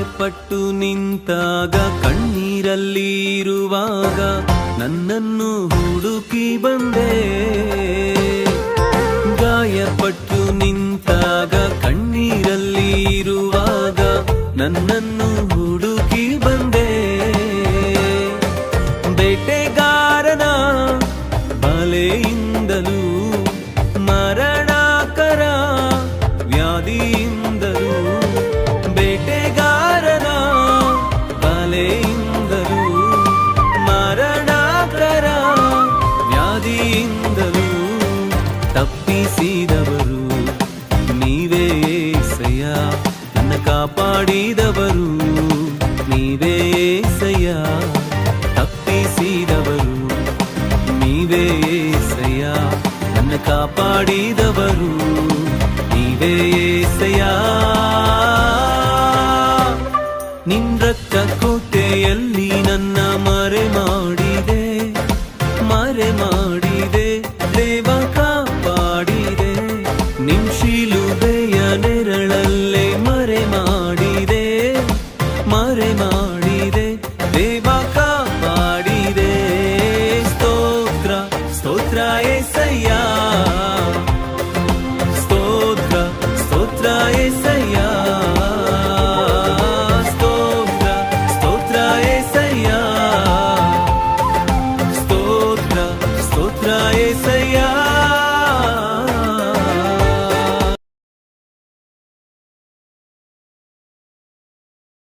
ಗಾಯಪಟ್ಟು ನಿಂತಾಗ ಕಣ್ಣೀರಲ್ಲಿ ಇರುವಾಗ ನನ್ನನ್ನು ಹುಡುಕಿ ಬಂದೆ. ಗಾಯಪಟ್ಟು ನಿಂತಾಗ ಕಣ್ಣೀರಲ್ಲಿ ಇರುವಾಗ ನನ್ನನ್ನು ಹುಡುಕಿ ಬಂದೆ. ಬೇಟೆಗಾರನ ಬಲೆಯಿಂದಲೂ ಮರಣಕರ ವ್ಯಾಧಿಯಿಂದಲೂ, ಬೇಟೆಗಾರನ ಬಲೆಯಿಂದಲೂ ಮರಣಕರ ವ್ಯಾಧಿಯಿಂದಲೂ ತಪ್ಪಿಸಿದವರು ನೀವೇ యేసయ్య, ನನ್ನ ಕಾಪಾಡಿದವರು ನೀವೇ యేసయ్య. ತಪ್ಪಿಸಿದವರು ನೀವೇ యేసయ్య, ನನ್ನ ಕಾಪಾಡಿದವರು ನೀವೇ యేసయ్య. ನಿನ್ನ ರಕ್ತ ಕೋಟೆಯಲ್ಲಿ ನನ್ನ ಮರೆ ಮಾಡಿದೆ, ಮರೆ ಮಾಡಿದೆ ದೇವ ಕಾಪಾಡಿದೆ. ನಿನ್ ಶಿಲುಬೆಯ ನೆರಳಲ್ಲೇ ಮರೆ ಮಾಡಿದೆ, ಮರೆ ಮಾಡಿದೆ ದೇವ ಕಾಪಾಡಿದೆ. ಸ್ತೋತ್ರ ಸ್ತೋತ್ರ యేసయ్య,